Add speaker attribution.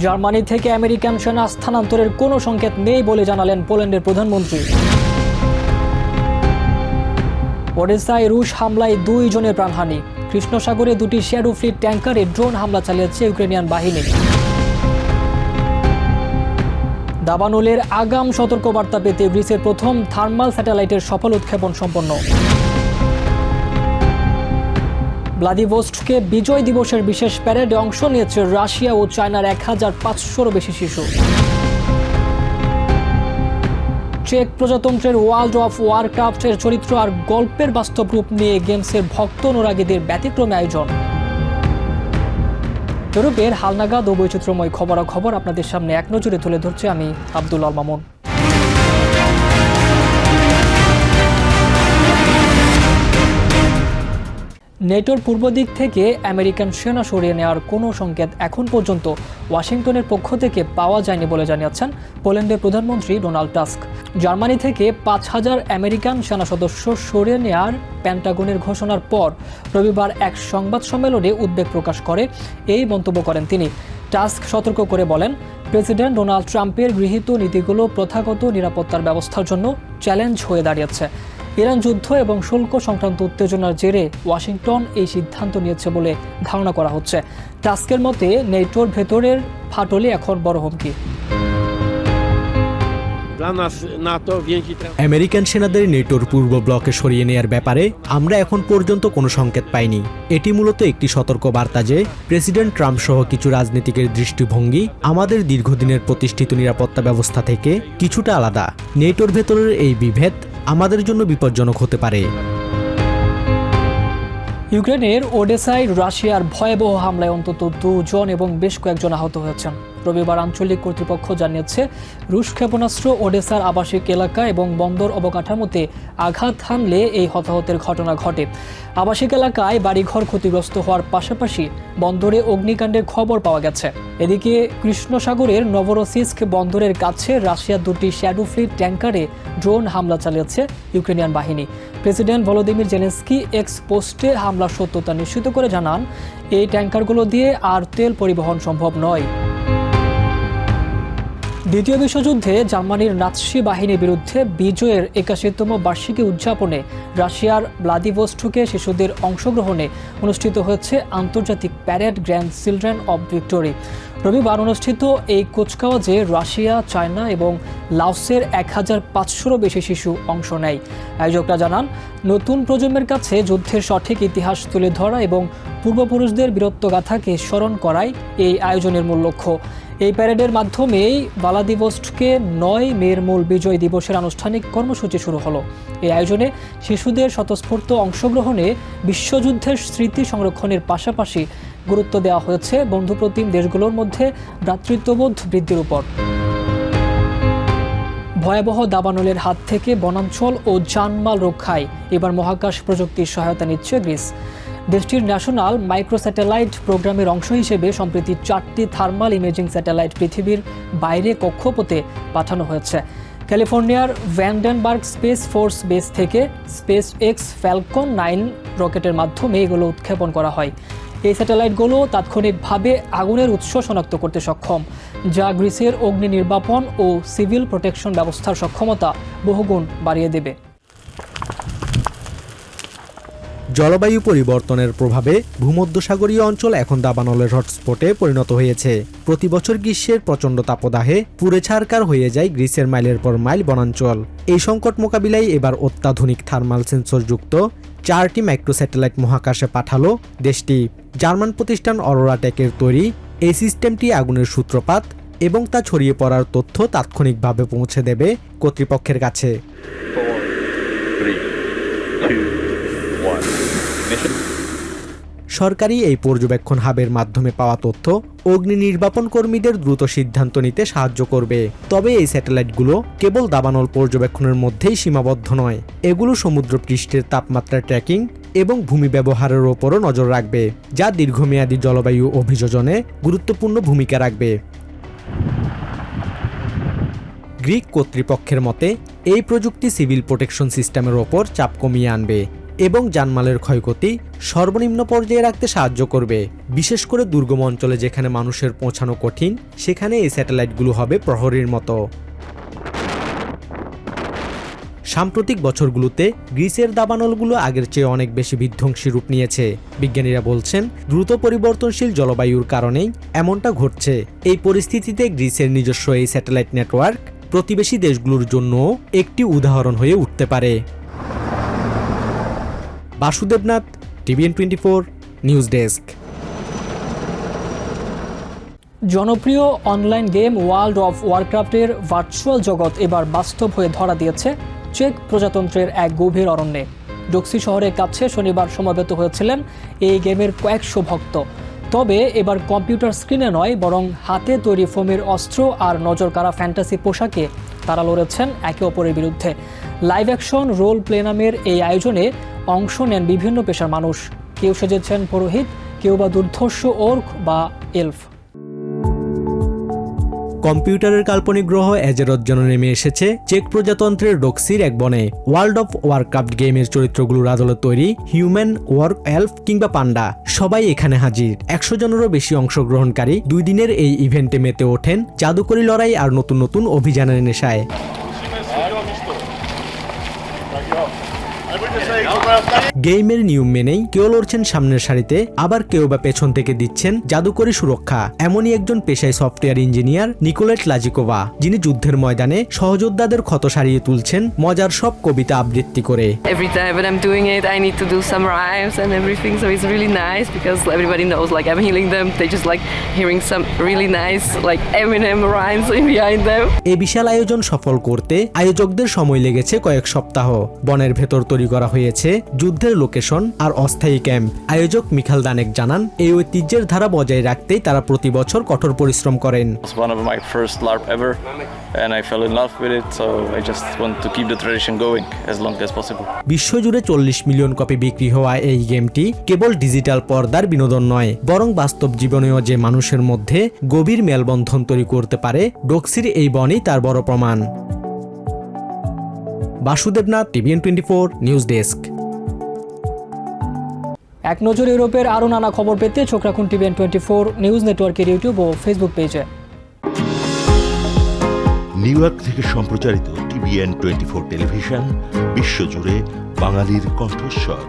Speaker 1: Germany থেকে American সেনা স্থানান্তরের কোনো সংকেত নেই বলে জানালেন পোল্যান্ডের প্রধানমন্ত্রী। ওডেসায় রুশ হামলায় 2 জনের প্রাণহানি। কৃষ্ণ সাগরে 2টি শ্যাডো ফ্লিট ট্যাঙ্কারে ড্রোন হামলা চালিয়েছে ইউক্রেনিয়ান বাহিনী। দাবানলের আগাম সতর্কবার্তা পেতে গ্রিসের প্রথম থার্মাল স্যাটেলাইটের সফল উৎক্ষেপণ সম্পন্ন। ভ্লাদিভোস্টকে বিজয় দিবসের বিশেষ প্যারেডে অংশ নিয়েছে রাশিয়া ও চায়নার 1500-ও বেশি শিশু। চেক প্রজাতন্ত্রের ওয়ার্ল্ড অফ ওয়ারক্রাফটের চরিত্র আর গল্পের বাস্তব রূপ নিয়ে গেমসের ভক্ত অনুরাগীদের ব্যতিক্রমী আয়োজন। ইউরোপের হালনাগাদ ও বৈচিত্র্যময় খবরাখবর আপনাদের সামনে এক নজরে তুলে ধরছে আমি আব্দুল আল মামুন। নেটোর পূর্ব দিক থেকে আমেরিকান সেনা সরিয়ে নেওয়ার কোনো সংকেত এখন পর্যন্ত ওয়াশিংটনের পক্ষ থেকে পাওয়া যায়নি বলে জানিয়েছেন পোল্যান্ডের প্রধানমন্ত্রী ডোনাল্ড টাস্ক। জার্মানি থেকে 5000 আমেরিকান সেনা সদস্য সরিয়ে নেওয়ার পেন্টাগনের ঘোষণার পর রবিবার এক সংবাদ সম্মেলনে উদ্বেগ প্রকাশ করে এই মন্তব্য করেন তিনি। টাস্ক সতর্ক করে বলেন, প্রেসিডেন্ট ডোনাল্ড ট্রাম্পের গৃহীত নীতিগুলো প্রথাগত নিরাপত্তার ব্যবস্থার জন্য চ্যালেঞ্জ হয়ে দাঁড়িয়েছে। ইরান যুদ্ধ এবং শুল্ক সংক্রান্ত উত্তেজনার জেরে ওয়াশিংটন এই সিদ্ধান্ত নিয়েছে বলে ধারণা করা হচ্ছে। টাস্কের মতে নেটোর ভেতরের ফাটলে এখন বড় হুমকি।
Speaker 2: আমেরিকান সেনাদের নেটোর পূর্ব ব্লকে সরিয়ে নেয়ার ব্যাপারে আমরা এখন পর্যন্ত কোনো সংকেত পাইনি। এটি মূলত একটি সতর্ক বার্তা যে প্রেসিডেন্ট ট্রাম্প সহ কিছু রাজনীতিকের দৃষ্টিভঙ্গি আমাদের দীর্ঘদিনের প্রতিষ্ঠিত নিরাপত্তা ব্যবস্থা থেকে কিছুটা আলাদা। নেটোর ভেতরের এই বিভেদ আমাদের জন্য বিপজ্জনক হতে পারে।
Speaker 1: ইউক্রেনের ওডেসায় রাশিয়ার ভয়াবহ হামলায় অন্তত 2 জন এবং বেশ কয়েকজন আহত হয়েছেন। রবিবার আঞ্চলিক কর্তৃপক্ষ জানিয়েছে, রুশ ক্ষেপণাস্ত্র ওডেসার আবাসিক এলাকা এবং বন্দর অবকাঠামোতে আঘাত হানলে এই হতাহতের ঘটনা ঘটে। আবাসিক এলাকায় বাড়িঘর ক্ষতিগ্রস্ত হওয়ার পাশাপাশি বন্দরে অগ্নিকাণ্ডের খবর পাওয়া গেছে। এদিকে কৃষ্ণ সাগরের নভরোসিস্ক বন্দরের কাছে রাশিয়ার 2টি শ্যাডো ফ্লিট ট্যাঙ্কারে ড্রোন হামলা চালিয়েছে ইউক্রেনিয়ান বাহিনী। প্রেসিডেন্ট ভলোদিমির জেলেনস্কি এক্স পোস্টে হামলার সত্যতা নিশ্চিত করে জানান, এই ট্যাঙ্কারগুলো দিয়ে আর তেল পরিবহন সম্ভব নয়। দ্বিতীয় বিশ্বযুদ্ধে জার্মানির নাৎসি বাহিনীর বিরুদ্ধে বিজয়ের 81তম বার্ষিকী উদযাপনে রাশিয়ার ভ্লাদিভোস্টকে শিশুদের অংশগ্রহণে অনুষ্ঠিত হয়েছে আন্তর্জাতিক parade grand children of victory. রবিবার অনুষ্ঠিত এই কুচকাওয়াজে রাশিয়া, চায়না এবং লাওসের 1500-ও বেশি শিশু অংশ নেয়। আয়োজকরা জানান, নতুন প্রজন্মের কাছে যুদ্ধের সঠিক ইতিহাস তুলে ধরা এবং পূর্বপুরুষদের বীরত্বগাথাকে স্মরণ করাই এই আয়োজনের মূল লক্ষ্য। এই প্যারেডের মাধ্যমেই ভ্লাদিভোস্টকে 9 মের মূল বিজয় দিবসের আনুষ্ঠানিক কর্মসূচি শুরু হলো। এই আয়োজনে শিশুদের স্বতঃস্ফূর্ত অংশগ্রহণে বিশ্বযুদ্ধের স্মৃতি সংরক্ষণের পাশাপাশি গুরুত্ব দেওয়া হয়েছে বন্ধুপ্রতিম দেশগুলোর মধ্যে ভ্রাতৃত্ববোধ বৃদ্ধির উপর। ভয়াবহ দাবানলের হাত থেকে বনাঞ্চল ও জানমাল রক্ষায় এবার মহাকাশ প্রযুক্তির সহায়তা নিচ্ছে গ্রিস। দেশটির ন্যাশনাল মাইক্রোস্যাটেলাইট প্রোগ্রামের অংশ হিসেবে সম্প্রতি 4টি থার্মাল ইমেজিং স্যাটেলাইট পৃথিবীর বাইরে কক্ষপথে পাঠানো হয়েছে। ক্যালিফোর্নিয়ার ভ্যান্ডেনবার্গ স্পেস ফোর্স বেস থেকে স্পেস এক্স ফ্যালকন 9 রকেটের মাধ্যমে এগুলো উৎক্ষেপণ করা হয়। এই স্যাটেলাইটগুলো তাৎক্ষণিকভাবে আগুনের উৎস শনাক্ত করতে সক্ষম, যা গ্রিসের অগ্নি নির্বাপন ও সিভিল প্রোটেকশন ব্যবস্থার সক্ষমতা বহুগুণ বাড়িয়ে দেবে।
Speaker 2: জলবায়ু পরিবর্তনের প্রভাবে ভূমধ্যসাগরীয় অঞ্চল এখন দাবানলের হটস্পটে পরিণত হয়েছে। প্রতি বছর গ্রীষ্মের প্রচণ্ড তাপদাহে পুড়ে ছারকার হয়ে যায় গ্রিসের মাইলের পর মাইল বনাঞ্চল। এই সংকট মোকাবিলায় এবার অত্যাধুনিক থার্মাল সেন্সরযুক্ত 4টি মাইক্রোস্যাটেলাইট মহাকাশে পাঠালো দেশটি। জার্মান প্রতিষ্ঠান অরোরা টেকের তৈরি এই সিস্টেমটি আগুনের সূত্রপাত এবং তা ছড়িয়ে পড়ার তথ্য তাৎক্ষণিকভাবে পৌঁছে দেবে কর্তৃপক্ষের কাছে। সরকারি এই পর্যবেক্ষণ হাবের মাধ্যমে পাওয়া তথ্য অগ্নি নির্বাপন কর্মীদের দ্রুত সিদ্ধান্ত নিতে সাহায্য করবে। তবে এই স্যাটেলাইটগুলো কেবল দাবানল পর্যবেক্ষণের মধ্যেই সীমাবদ্ধ নয়, এগুলো সমুদ্র পৃষ্ঠের তাপমাত্রা ট্র্যাকিং এবং ভূমি ব্যবহারের ওপরও নজর রাখবে, যা দীর্ঘমেয়াদী জলবায়ু অভিযোজনে গুরুত্বপূর্ণ ভূমিকা রাখবে। গ্রিক কর্তৃপক্ষের মতে এই প্রযুক্তি সিভিল প্রোটেকশন সিস্টেমের ওপর চাপ কমিয়ে আনবে। এবং জানমালের ক্ষয়ক্ষতি সর্বনিম্ন পর্যায়ে রাখতে সাহায্য করবে। বিশেষ করে দুর্গম অঞ্চলে যেখানে মানুষের পৌঁছানো কঠিন, সেখানে এই স্যাটেলাইটগুলো হবে প্রহরীর মতো। সাম্প্রতিক বছরগুলোতে গ্রিসের দাবানলগুলো আগের চেয়ে অনেক বেশি বিধ্বংসী রূপ নিয়েছে। বিজ্ঞানীরা বলছেন, দ্রুত পরিবর্তনশীল জলবায়ুর কারণেই এমনটা ঘটছে। এই পরিস্থিতিতে গ্রিসের নিজস্ব এই স্যাটেলাইট নেটওয়ার্ক প্রতিবেশী দেশগুলোর জন্য একটি উদাহরণ হয়ে উঠতে পারে। Basudeb Nath, TVN24 news desk.
Speaker 1: জনপ্রিয় অনলাইন গেম ওয়ার্ল্ড অফ ওয়ারক্রাফটের ভার্চুয়াল জগৎ এবার বাস্তব হয়ে ধরা দিয়েছে চেক প্রজাতন্ত্রের এক গভীর অরণ্যে। ডক্সি শহরের কাছে শনিবার সমবেত হয়েছিলেন এই গেমের কয়েকশো ভক্ত। তবে এবার কম্পিউটার স্ক্রিনে নয়, বরং হাতে তৈরি ফোমের অস্ত্র আর নজরকাড়া ফ্যান্টাসি পোশাকে তারা লড়েছেন একে অপরের বিরুদ্ধে। লাইভ অ্যাকশন রোল প্লে নামের এই আয়োজনে অংশ নেন বিভিন্ন পেশার মানুষ। কেউ সেজেছেন পুরোহিত, কেউ বা দুর্ধর্ষ ওর্ক বা এলফ।
Speaker 2: কম্পিউটারের কাল্পনিক গ্রহ এজেরথ যেন নেমে এসেছে চেক প্রজাতন্ত্রের ডক্সির এক বনে। ওয়ার্ল্ড অফ ওয়ারক্রাফট গেমের চরিত্রগুলোর আদলে তৈরি হিউম্যান, ওয়ার্ক, এলফ কিংবা পান্ডা সবাই এখানে হাজির। 100 জনেরও বেশি অংশগ্রহণকারী 2 দিনের এই ইভেন্টে মেতে ওঠেন জাদুকরি লড়াই আর নতুন নতুন অভিযানের নেশায়। গেমের নিয়ম মেনেই কেউ লড়ছেন সামনের সারিতে, আবার কেউ বা পেছন থেকে দিচ্ছেন জাদুকরি সুরক্ষা। এমনই একজন পেশায় সফটওয়্যার ইঞ্জিনিয়ার নিকোলেট লাজিকোভা, যিনি যুদ্ধের ময়দানে সহযোদ্ধাদের ক্ষত সারিয়ে তুলছেন মজার সব কবিতা আবৃত্তি করে।
Speaker 3: Every time when I'm doing it, I need to do some rhymes and everything, so it's really nice because everybody knows like I'm healing them. They just like hearing some really nice like Eminem rhymes behind them.
Speaker 2: এই বিশাল আয়োজন সফল করতে আয়োজকদের সময় লেগেছে কয়েক সপ্তাহ। বনের ভেতর তৈরি করা হয়েছে যুদ্ধের লোকেশন আর অস্থায়ী ক্যাম্প। আয়োজক মিখাল দানেক জানান, এই ঐতিহ্যের ধারা বজায় রাখতেই তারা প্রতি বছর কঠোর পরিশ্রম করেন।
Speaker 4: It was one of my first LARP ever and I fell in love with it, so I just want to keep the tradition going as long as possible.
Speaker 2: বিশ্বজুড়ে 40 মিলিয়ন কপি বিক্রি হওয়া এই গেমটি কেবল ডিজিটাল পর্দার বিনোদন নয়, বরং বাস্তব জীবনেও যে মানুষের মধ্যে গভীর মেলবন্ধন তৈরি করতে পারে, ডক্সির এই বনই তার বড় প্রমাণ। Basudebnath, TVN24 news desk.
Speaker 1: এক নজর ইউরোপের আরও নানা খবর পেতে চোখ রাখুন TVN24 নিউজ নেটওয়ার্কের ইউটিউব ও ফেসবুক পেজে।
Speaker 5: নিউ ইয়র্ক থেকে সম্প্রচারিত TVN24 টেলিভিশন বিশ্বজুড়ে বাঙালির কণ্ঠস্বর।